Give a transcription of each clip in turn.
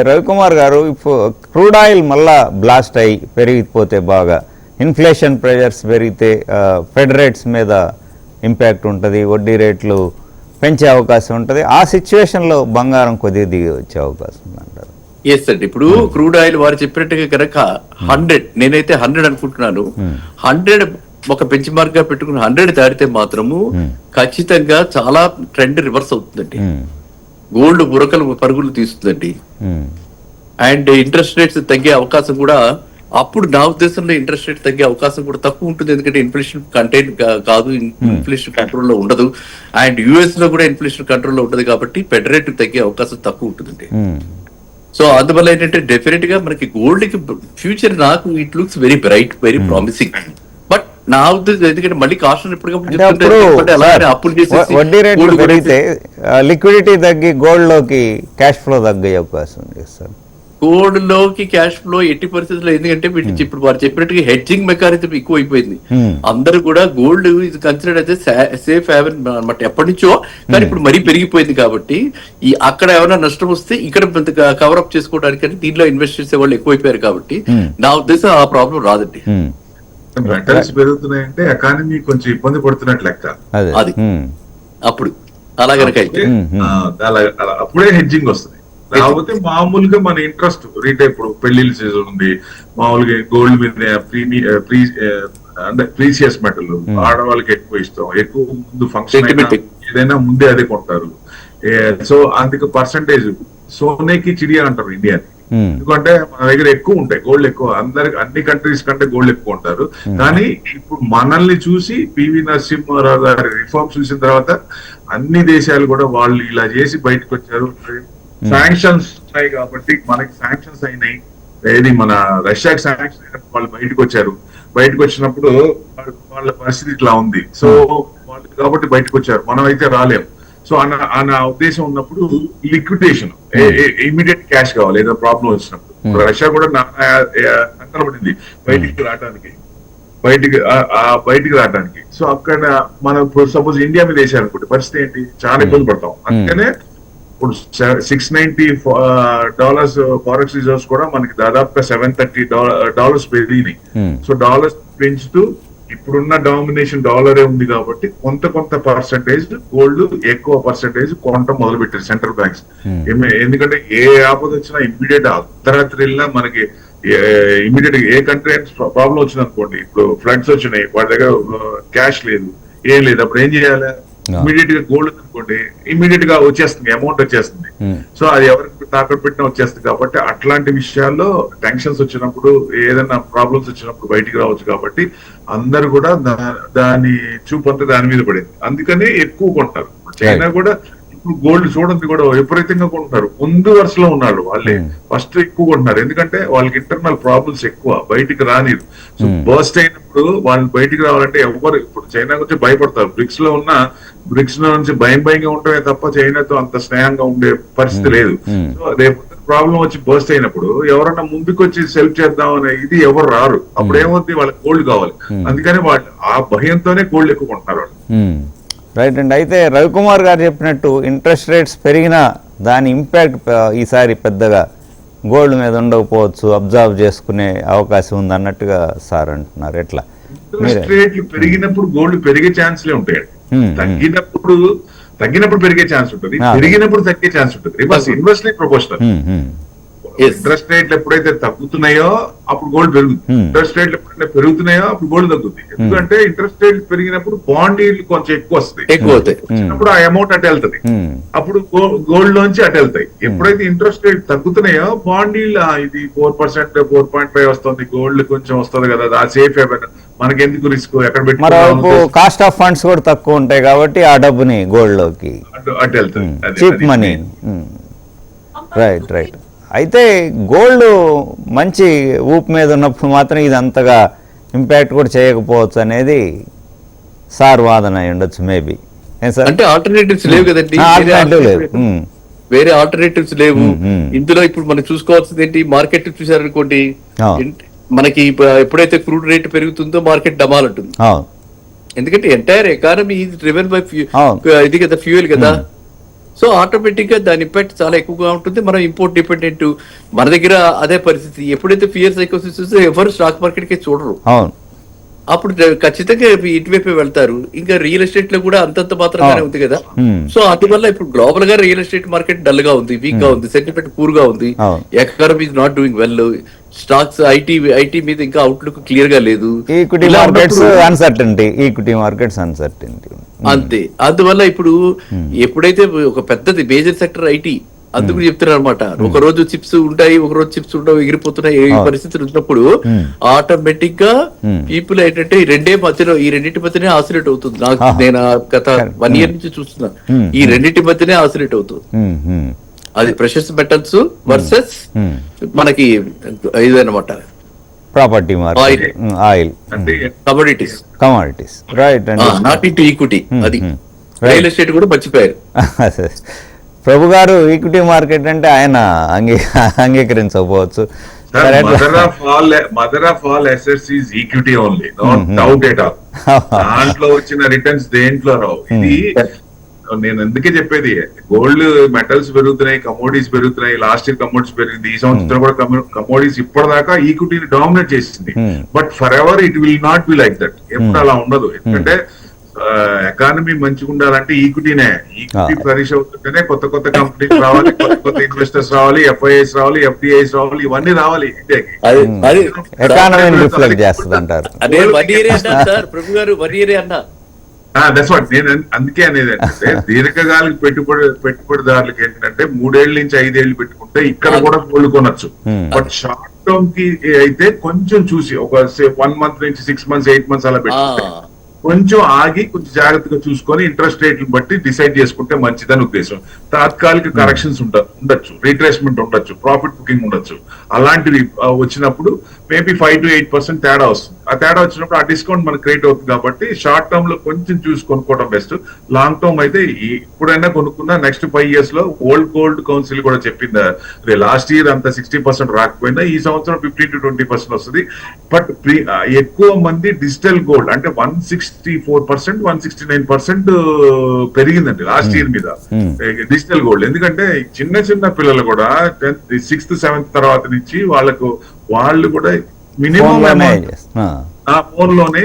రవికుమార్ గారు, ఇప్పుడు crude oil మళ్ళా బ్లాస్ట్ అయ్యి పెరిగిపోతే బాగా ఇన్ఫ్లేషన్ ప్రెషర్స్ పెరిగితే ఫెడ్ రేట్స్ మీద ఇంపాక్ట్ ఉంటుంది, వడ్డీ రేట్లు పెంచే అవకాశం ఉంటుంది. ఆ సిచ్యువేషన్లో బంగారం కొద్దిగా దిగి వచ్చే అవకాశం ఉందంటారు. ఎస్ అండి. ఇప్పుడు క్రూడ్ ఆయిల్ వారు చెప్పినట్టుగా కనుక 100, నేనైతే 100 అనుకుంటున్నాను. 100 ఒక బెంచ్ మార్క్ గా పెట్టుకుని 100 దాటితే మాత్రము ఖచ్చితంగా చాలా ట్రెండ్ రివర్స్ అవుతుందండి. గోల్డ్ బురకలు పరుగులు తీస్తుందండి. అండ్ ఇంట్రెస్ట్ రేట్స్ తగ్గే అవకాశం కూడా, అప్పుడు నా ఉద్దేశంలో ఇంట్రెస్ట్ రేట్ తగ్గే అవకాశం కూడా తక్కువ ఉంటుంది. ఎందుకంటే ఇన్ఫ్లేషన్ కంటైన్ కాదు, ఇన్ఫ్లేషన్ కంట్రోల్లో ఉండదు. అండ్ యుఎస్ లో కూడా ఇన్ఫ్లేషన్ కంట్రోల్లో ఉండదు కాబట్టి ఫెడ్ రేట్ తగ్గే అవకాశం తక్కువ ఉంటుందండి. సో అందువల్ల ఏంటంటే డెఫినెట్ గా మనకి గోల్డ్ కి ఫ్యూచర్ నాకు it looks very bright, very promising. But నా ఉద్దేశం ఎందుకంటే మళ్ళీ కాస్ట్ అప్పులు చేసి వడ్డీ రేట్లు పెరిగితే లిక్విడిటీ తగ్గి గోల్డ్ లోకి క్యాష్ ఫ్లో తగ్గే అవకాశం ఉంది సార్. గోల్డ్ లోకి క్యాష్ ఫ్లో ఎట్టి పరిస్థితుల్లో, ఎందుకంటే ఇప్పుడు వారు చెప్పినట్టుగా హెడ్జింగ్ మెకానిజం ఎక్కువ అయిపోయింది. అందరూ కూడా గోల్డ్ ఇది కన్సిడర్డ్ అయితే సేఫ్ హ్యావెన్ అనమాట ఎప్పటి నుంచో, కానీ ఇప్పుడు మరీ పెరిగిపోయింది కాబట్టి ఈ అక్కడ ఏమైనా నష్టం వస్తే ఇక్కడ కవరప్ చేసుకోవడానికి దీనిలో ఇన్వెస్ట్ చేసే వాళ్ళు ఎక్కువైపోయారు కాబట్టి నా ఉద్దేశం ఆ ప్రాబ్లం రాదండి. మెటల్స్ పెరుగుతున్నాయంటే ఎకానమీ కొంచెం ఇబ్బంది పడుతున్నట్లు లెక్క. అది అప్పుడు అలా కనుక అయితే అప్పుడే హెడ్జింగ్ వస్తుంది. లేకపోతే మామూలుగా మన ఇంట్రెస్ట్ రీటైల్, ఇప్పుడు పెళ్లిళ్ళ సీజన్ ఉంది, మామూలుగా గోల్డ్ మీద అంటే ప్రీసియస్ మెటల్ ఆడవాళ్ళకి ఎక్కువ ఇష్టం, ఎక్కువ ముందు ఫంక్షన్ ఏదైనా ముందే అదే కొంటారు. సో అందుకు పర్సంటేజ్ సోనేకి చిడియా అంటారు ఇండియాని. ఎందుకంటే మన దగ్గర ఎక్కువ ఉంటాయి గోల్డ్, ఎక్కువ అందరికి అన్ని కంట్రీస్ కంటే గోల్డ్ ఎక్కువ ఉంటారు. కానీ ఇప్పుడు మనల్ని చూసి పివి నరసింహారావు గారి రిఫార్మ్స్ చూసిన తర్వాత అన్ని దేశాలు కూడా వాళ్ళు ఇలా చేసి బయటకు వచ్చారు. శాంక్షన్స్ ఉన్నాయి కాబట్టి మనకి శాంక్షన్స్ అయినాయి. ఏది మన రష్యాకి శాంక్షన్ అయినప్పుడు వాళ్ళు బయటకు వచ్చారు. బయటకు వచ్చినప్పుడు వాళ్ళ పరిస్థితి ఇట్లా ఉంది. సో వాళ్ళు కాబట్టి బయటకు వచ్చారు, మనం అయితే రాలేము. సో అన్న ఉద్దేశం ఉన్నప్పుడు లిక్విడేషన్, ఇమీడియట్ క్యాష్ కావాలి ఏదైనా ప్రాబ్లం వచ్చినప్పుడు. రష్యా కూడా పడింది బయటికి రావడానికి. సో అక్కడ మనం సపోజ్ ఇండియా మీద వేసారనుకోండి, పరిస్థితి ఏంటి, చాలా ఇబ్బంది పడతాం. అందుకనే ఇప్పుడు $690 ఫారెక్స్ రిజర్వ్స్ కూడా మనకి దాదాపుగా $730 పెరిగినాయి. సో డాలర్స్ పెంచుతూ ఇప్పుడున్న డామినేషన్ డాలరే ఉంది కాబట్టి కొంత పర్సంటేజ్ గోల్డ్, ఎక్కువ పర్సంటేజ్ కొనటం మొదలు పెట్టారు సెంట్రల్ బ్యాంక్స్. ఎందుకంటే ఏ ఆపద వచ్చినా ఇమ్మీడియట్ అర్ధరాత్రి వెళ్ళినా మనకి ఇమ్మీడియట్ ఏ కంట్రీ ప్రాబ్లం వచ్చింది అనుకోండి, ఇప్పుడు ఫ్లడ్స్ వచ్చినాయి, వాడి దగ్గర క్యాష్ లేదు, ఏం లేదు, అప్పుడు ఏం చేయాలి, ఇమీడియట్ గా గోల్డ్ అనుకోండి, ఇమీడియట్ గా వచ్చేస్తుంది, అమౌంట్ వచ్చేస్తుంది. సో అది ఎవరికి తాకట్టు పెట్టినా వచ్చేస్తుంది. కాబట్టి అట్లాంటి విషయాల్లో టెన్షన్స్ వచ్చినప్పుడు, ఏదైనా ప్రాబ్లమ్స్ వచ్చినప్పుడు బయటికి రావచ్చు. కాబట్టి అందరు కూడా దాని చూపంతా దాని మీద పడింది, అందుకనే ఎక్కువ కొంటారు. చైనా కూడా ఇప్పుడు గోల్డ్ చూడండి కూడా విపరీతంగా కొంటున్నారు, ముందు వరుసలో ఉన్నారు వాళ్ళే, ఫస్ట్ ఎక్కువ కొంటున్నారు. ఎందుకంటే వాళ్ళకి ఇంటర్నల్ ప్రాబ్లమ్స్ ఎక్కువ, బయటికి రానిరు. సో బర్స్ట్ అయినప్పుడు వాళ్ళు బయటికి రావాలంటే ఎవరు, ఇప్పుడు చైనా గురించి భయపడతారు. బ్రిక్స్ లో నుంచి భయంగా ఉండటమే తప్ప చైనాతో అంత స్నేహంగా ఉండే పరిస్థితి లేదు. సో రేపు ప్రాబ్లం వచ్చి బర్స్ట్ అయినప్పుడు ఎవరన్నా ముందుకు వచ్చి సెల్ఫ్ చేద్దాం అనే ఇది ఎవరు రారు. అప్పుడు ఏమవుతుంది, వాళ్ళకి గోల్డ్ కావాలి. అందుకని వాళ్ళు ఆ భయంతోనే గోల్డ్ ఎక్కువ కొంటున్నారు వాళ్ళు. రైట్ అండి. అయితే రవికుమార్ గారు చెప్పినట్టు ఇంట్రెస్ట్ రేట్స్ పెరిగినా దాని ఇంపాక్ట్ ఈసారి పెద్దగా గోల్డ్ మీద ఉండకపోవచ్చు, అబ్జర్వ్ చేసుకునే అవకాశం ఉంది అన్నట్టుగా సార్ అంటున్నారు. ఎట్లా ఇంట్రెస్ట్ రేట్లు పెరిగినప్పుడు గోల్డ్ పెరిగే ఛాన్స్లే ఉంటాయండి. తగ్గినప్పుడు పెరిగే ఛాన్స్ ఉంటుంది, పెరిగినప్పుడు తగ్గే ఛాన్స్ ఉంటుంది. Reverse, inversely proportional. ఇంట్రెస్ట్ రేట్లు ఎప్పుడైతే తగ్గుతున్నాయో అప్పుడు గోల్డ్ పెరుగుతుంది, ఇంట్రెస్ట్ రేట్లు ఎప్పుడైతే పెరుగుతున్నాయో అప్పుడు గోల్డ్ తగ్గుతుంది. ఎందుకంటే ఇంట్రెస్ట్ రేట్లు పెరిగినప్పుడు బాండ్ ఈల్డ్ కొంచెం ఎక్కువ వస్తుంది, వచ్చినప్పుడు ఆ అమౌంట్ అటు వెళ్తుంది, అప్పుడు గోల్డ్ లోంచి అటు వెళ్తాయి. ఎప్పుడైతే ఇంట్రెస్ట్ రేట్ తగ్గుతున్నాయో బాండ్ ఈల్డ్ ఇది 4%, 4.5 వస్తుంది, గోల్డ్ కొంచెం వస్తుంది కదా, ఆ సేఫ్ ఏమైనా మనకి ఎందుకు రిస్క్, ఎక్కడ పెట్టి కాస్ట్ ఆఫ్ ఫండ్స్ కూడా తక్కువ ఉంటాయి కాబట్టి ఆ డబ్బుని గోల్డ్ లోకి అటు వెళ్తుంది, చీప్ మనీ. రైట్. అయితే గోల్డ్ మంచి ఊపు మీద ఉన్నప్పుడు మాత్రం ఇది అంతగా ఇంపాక్ట్ కూడా చేయకపోవచ్చు అనేది సార్ వాదన అయి ఉండొచ్చు మేబీ. అంటే ఆల్టర్నేటివ్స్ లేవు కదండి, వేరే ఆల్టర్నేటివ్స్ లేవు ఇందులో. ఇప్పుడు మనం చూసుకోవాల్సింది ఏంటి, మార్కెట్ చూసారనుకోండి, మనకి ఎప్పుడైతే క్రూడ్ రేట్ పెరుగుతుందో మార్కెట్ డమాల్ ఉంటుంది. ఎందుకంటే entire economy is driven by ఇది కదా, ఫ్యూయల్ కదా. సో ఆటోమేటిక్ గా దాని ఇంపాక్ట్ చాలా ఎక్కువగా ఉంటుంది. మనం ఇంపోర్ట్ డిపెండెంట్, మన దగ్గర అదే పరిస్థితి. ఎప్పుడైతే ఫియర్ సైకోసిస్ వస్తే ఎవరు స్టాక్ మార్కెట్ కి చూడరు, అవును అప్పుడు ఖచ్చితంగా ఇటువైపు వెళ్తారు. ఇంకా రియల్ ఎస్టేట్ లో కూడా అంతంత మాత్రంగానే ఉంది కదా. సో అందువల్ల ఇప్పుడు గ్లోబల్ గా రియల్ ఎస్టేట్ మార్కెట్ డల్ గా ఉంది, వీక్ గా ఉంది, సెంటిమెంట్ పూర్ గా ఉంది, అవును. Economy is not doing well, stocks IT మీద ఇంకా అవుట్లుక్ క్లియర్ గా లేదు. ఈక్విటీ ఇలా మార్కెట్స్ ఉన్నప్పుడు- అన్సర్టనిటీ, ఈక్విటీ మార్కెట్స్ అన్సర్టనిటీ. అంతే. అందువల్ల ఇప్పుడు ఎప్పుడైతే ఒక పెద్దది మేజర్ సెక్టర్ ఐటీ, అందుకు చెప్తున్నారు అనమాట. ఒక రోజు చిప్స్ ఉంటాయి, ఒక రోజు చిప్స్ ఉండవు, ఎగిరిపోతున్నాయి. ఈ పరిస్థితులు ఉన్నప్పుడు ఆటోమేటిక్ గా పీపుల్ ఏంటంటే ఈ రెండింటి మధ్యనే ఆసిలేట్ అవుతుంది. నేను గత 1 year నుంచి చూస్తున్నా, ఈ రెండింటి మధ్యనే ఆసిలేట్ అవుతుంది. అది ప్రెషర్స్ మెటల్స్ వర్సెస్ మనకి ఇదన్నమాట ప్రాపర్టీ మార్కెట్, ఆయిల్, అంటే కమోడిటీస్, రైట్ అండి. Not into equity. అది రియల్ ఎస్టేట్ కూడా మర్చిపోయారు. ప్రభు గారు ఈక్విటీ మార్కెట్ అంటే ఆయన అంగీకరించకపోవచ్చు. Mother of all assets is equity only, doubt at all. దాంట్లో వచ్చిన రిటర్న్స్ దేంట్లో రావు. ఇది నేను అందుకే చెప్పేది, గోల్డ్ మెటల్స్ పెరుగుతున్నాయి, కమోడిటీస్ పెరుగుతున్నాయి. లాస్ట్ ఇయర్ కమోడిటీస్ పెరిగింది, ఈ సంవత్సరం కూడా కమోడిటీస్ ఇప్పటిదాకా ఈక్విటీని డామినేట్ చేసింది. But forever it will not be like that. ఎప్పుడు అలా ఉండదు. ఎందుకంటే ఎకానమీ మంచిగా ఉండాలంటే ఈక్విటీనే. ఈక్విటీ ఫ్లరిష్ అవుతుంటేనే కొత్త కొత్త కంపెనీస్ రావాలి, కొత్త కొత్త ఇన్వెస్టర్స్ రావాలి, ఎఫ్ఐఐస్ రావాలి, ఎఫ్డిఐస్ రావాలి, ఇవన్నీ రావాలి ఇండియాకి. ఎకానమీని రిఫ్లెక్ట్ చేస్తుంది అంటారు. అదే 1 year అన్నారు సార్ ప్రభు గారు, 1 year అన్నా. దట్స్ వాట్ నేను అందుకే అనేది ఏంటంటే, దీర్ఘకాలిక పెట్టుబడిదారులకు ఏంటంటే 3 ఏళ్ల నుంచి 5 ఏళ్ళు పెట్టుకుంటే ఇక్కడ కూడా గోల్డ్ కొనొచ్చు. బట్ షార్ట్ టర్మ్ కి అయితే కొంచెం చూసి ఒక 1 month నుంచి 6 months 8 months అలా పెట్టుకుంటే కొంచెం ఆగి కొంచెం జాగ్రత్తగా చూసుకొని ఇంట్రెస్ట్ రేట్లు బట్టి డిసైడ్ చేసుకుంటే మంచిదని ఉద్దేశం. తాత్కాలిక కరెక్షన్స్ ఉండొచ్చు, రీట్రేస్మెంట్ ఉండొచ్చు, ప్రాఫిట్ బుకింగ్ ఉండొచ్చు. అలాంటివి వచ్చినప్పుడు మేబీ 5 to 8% తేడా వస్తుంది. ఆ తేడా వచ్చినప్పుడు ఆ డిస్కౌంట్ మనకు క్రియేట్ అవుతుంది. కాబట్టి షార్ట్ టర్మ్ లో కొంచెం చూసి కొనుక్కోవడం బెస్ట్. లాంగ్ టర్మ్ అయితే ఇప్పుడైనా కొనుక్కున్నా నెక్స్ట్ 5 years లో ఓల్డ్ గోల్డ్ కౌన్సిల్ కూడా చెప్పింది, లాస్ట్ ఇయర్ అంత 60% రాకపోయినా ఈ సంవత్సరం 15 to 20% వస్తుంది. బట్ ఎక్కువ మంది డిజిటల్ గోల్డ్ అంటే 164%, 169% పెరిగిందండి లాస్ట్ ఇయర్ మీద డిజిటల్ గోల్డ్. ఎందుకంటే చిన్న చిన్న పిల్లలు కూడా 6th 7th తర్వాత నుంచి వాళ్ళు కూడా మినిమం ఫోన్ లోనే,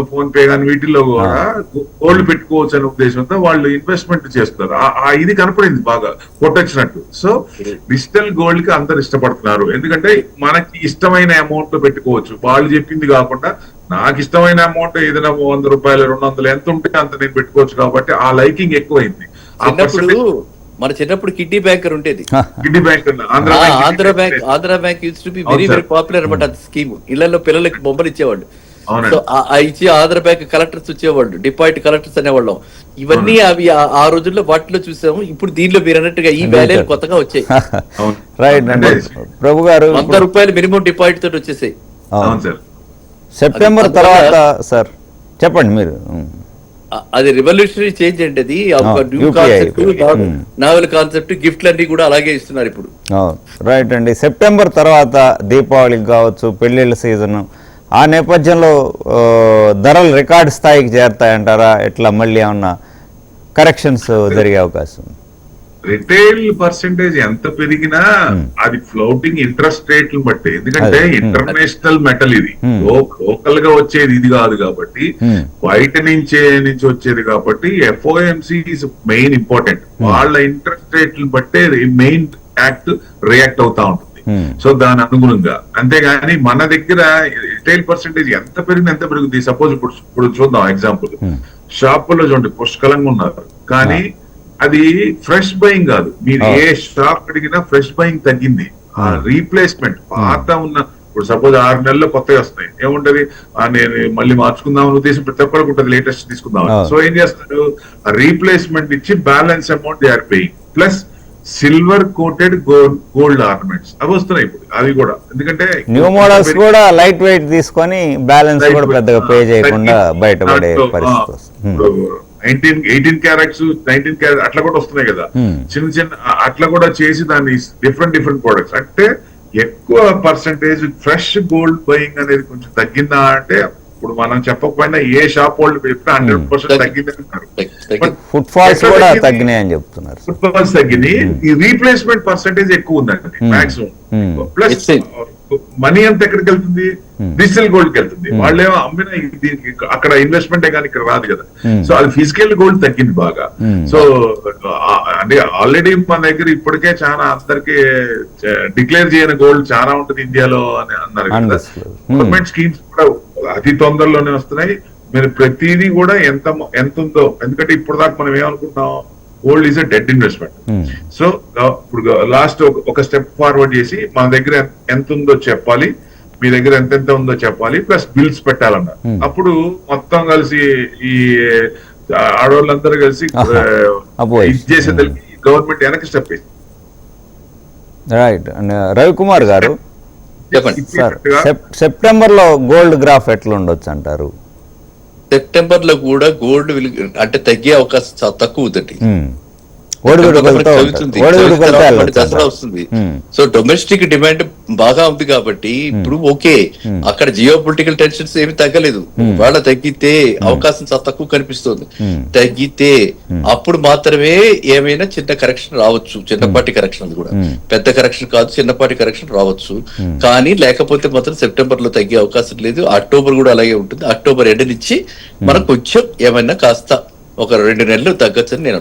ఫోన్ పే కానీ వీటిల్లో కూడా గోల్డ్ పెట్టుకోవచ్చు అనే ఉద్దేశంతో వాళ్ళు ఇన్వెస్ట్మెంట్ చేస్తారు. ఇది కనపడింది బాగా కొట్టొచ్చినట్టు. సో డిజిటల్ గోల్డ్ కి అందరు ఇష్టపడుతున్నారు. ఎందుకంటే మనకి ఇష్టమైన అమౌంట్ లో పెట్టుకోవచ్చు. వాళ్ళు చెప్పింది కాకుండా నాకు ఇష్టమైన అమౌంట్ ఏదైనా 100 రూపాయలు 200 ఎంత ఉంటే అంత నేను పెట్టుకోవచ్చు. కాబట్టి ఆ లైకింగ్ ఎక్కువైంది. మన చిన్నప్పుడు కిడ్నీ బ్యాంకర్ ఉండేది, kidney bank, Andhra bank use to be very very popular అనమాట. అది స్కీమ్ ఇళ్లలో పిల్లలకి బొమ్మలు ఇచ్చేవాళ్ళు. సో ఇచ్చి ఆంధ్ర బ్యాంక్ కలెక్టర్స్ వచ్చేవాళ్ళు, డిపాజిట్ కలెక్టర్స్ అనేవాళ్ళం. ఇవన్నీ అవి ఆ రోజుల్లో వాటిలో చూసాము. ఇప్పుడు దీనిలో మీరు అన్నట్టుగా ఈ వాల్యూలు కొత్తగా వచ్చాయి. రైట్ అండి ప్రభు గారు. 100 రూపాయలు మినిమం డిపాజిట్ తోటి వచ్చేసాయి. సెప్టెంబర్ తర్వాత సార్ చెప్పండి మీరు. అది రెవల్యూషనరీ చేంజ్ అండి. అది ఒక న్యూ కాన్సెప్ట్, నావెల్ కాన్సెప్ట్. గిఫ్ట్లు అన్ని కూడా అలాగే ఇస్తున్నారు ఇప్పుడు. రైట్ అండి. సెప్టెంబర్ తర్వాత దీపావళికి కావచ్చు, పెళ్లిళ్ళ సీజన్, ఆ నేపథ్యంలో ధరలు రికార్డ్ స్థాయికి చేరుతాయంటారా? ఎట్లా మళ్ళీ ఏమన్నా కరెక్షన్స్ జరిగే అవకాశం? రిటైల్ పర్సెంటేజ్ ఎంత పెరిగినా అది ఫ్లోటింగ్ ఇంట్రెస్ట్ రేట్లు బట్టి. ఎందుకంటే ఇంటర్నేషనల్ మెటల్ ఇది, లోకల్ గా వచ్చేది ఇది కాదు. కాబట్టి బయట నుంచి వచ్చేది కాబట్టి ఎఫ్ఓఎంసి ఇస్ మెయిన్ ఇంపార్టెంట్. వాళ్ళ ఇంట్రెస్ట్ రేట్లు బట్టే మెయిన్ యాక్ట్ రియాక్ట్ అవుతా ఉంటుంది. సో దాని అనుగుణంగా. అంతేగాని మన దగ్గర రిటైల్ పర్సెంటేజ్ ఎంత పెరుగుతుంది. సపోజ్ ఇప్పుడు చూద్దాం ఎగ్జాంపుల్, షాపుల్లో చూడండి పుష్కలంగా ఉన్నారు, కానీ అది ఫ్రెష్ బయింగ్ కాదు. మీరు ఏ షాప్ అడిగినా ఫ్రెష్ బయింగ్ తగ్గింది. ఆ రీప్లేస్మెంట్ పాత ఉన్న, ఇప్పుడు సపోజ్ 6 నెలల్లో కొత్తగా వస్తాయి, ఏముంటది నేను మళ్ళీ మార్చుకుందాం అనే ఉద్దేశం ప్రతి ఒక్కరికి ఉంటుంది, లేటెస్ట్ తీసుకుందాం. సో ఏం చేస్తారు, రీప్లేస్మెంట్ ఇచ్చి balance amount they are paying. Plus silver coated gold ornaments అవి వస్తున్నాయి ఇప్పుడు. అవి కూడా ఎందుకంటే న్యూ మోడల్స్ కూడా లైట్ వెయిట్ తీసుకొని బ్యాలెన్స్ కూడా పెద్దగా పే చేయకుండా బయటపడే పరిస్థితి వస్తుంది. 18 క్యారెట్స్ 19 క్యారెట్ అట్లా కూడా వస్తున్నాయి కదా, చిన్న అట్లా కూడా చేసి దాన్ని డిఫరెంట్ ప్రొడక్ట్స్. అంటే ఎక్కువ పర్సెంటేజ్ ఫ్రెష్ గోల్డ్ బయింగ్ అనేది కొంచెం తగ్గిందా అంటే ఇప్పుడు మనం చెప్పకపోయినా ఏ షాప్ వాళ్ళు చెప్పినా 100% తగ్గింది అంటారు. తగ్గింది. ఫుట్ ఫాల్స్ కూడా తగ్గినాయని చెప్తున్నారు. ఫుట్బాల్స్ తగ్గింది. ఈ రీప్లేస్మెంట్ పర్సెంటేజ్ ఎక్కువ ఉందండి మాక్సిమం. ప్లస్ మనీ అంతా ఎక్కడికి వెళ్తుంది, డిజిటల్ గోల్డ్ కి వెళ్తుంది. వాళ్ళేమో అమ్మిన దీనికి అక్కడ ఇన్వెస్ట్మెంటే కానీ ఇక్కడ రాదు కదా. సో అది ఫిజికల్ గోల్డ్ తగ్గింది బాగా. సో అంటే ఆల్రెడీ మన దగ్గర ఇప్పటికే చాలా అందరికి డిక్లేర్ చేయని గోల్డ్ చాలా ఉంటుంది ఇండియాలో అని అన్నారు కదా. గవర్నమెంట్ స్కీమ్స్ కూడా అతి తొందరలోనే వస్తున్నాయి. మీరు ప్రతిదీ కూడా ఎంత ఉందో, ఎందుకంటే ఇప్పుడు దాకా మనం ఏమనుకుంటున్నాం, gold is a dead investment. So ఇప్పుడు లాస్ట్ ఒక స్టెప్ ఫార్వర్డ్ చేసి మన దగ్గర ఎంత ఉందో చెప్పాలి, మీ దగ్గర ఎంత ఉందో చెప్పాలి, ప్లస్ బిల్స్ పెట్టాలన్నారు. అప్పుడు మొత్తం కలిసి ఈ ఆడవాళ్ళందరూ కలిసి ఇది చేసేదానికి గవర్నమెంట్ వెనక్కి స్టెప్ వేసింది. రైట్. రవికుమార్ గారు, చెప్పండి సార్, సెప్టెంబర్ లో గోల్డ్ గ్రాఫ్ ఎట్లా ఉండొచ్చు అంటారు? సెప్టెంబర్ లో కూడా గోల్డ్ అంటే తగ్గే అవకాశం చాలా తక్కువ ఉందండి. దసరా వస్తుంది. సో డొమెస్టిక్ డిమాండ్ బాగా ఉంది కాబట్టి ఇప్పుడు ఓకే, అక్కడ జియో పొలిటికల్ టెన్షన్స్ ఏమి తగ్గలేదు. వాళ్ళ తగ్గితే అవకాశం చాలా తక్కువ కనిపిస్తుంది. తగ్గితే అప్పుడు మాత్రమే ఏమైనా చిన్న కరెక్షన్ రావచ్చు. చిన్నపాటి కరెక్షన్ కూడా, పెద్ద కరెక్షన్ కాదు, చిన్నపాటి కరెక్షన్ రావచ్చు. కానీ లేకపోతే మాత్రం సెప్టెంబర్ లో తగ్గే అవకాశం లేదు. అక్టోబర్ కూడా అలాగే ఉంటుంది. అక్టోబర్ ఎండ్ నుంచి మనకు కొంచెం ఏమైనా కాస్త ఒక 2 నెలలు తగ్గచ్చని నేను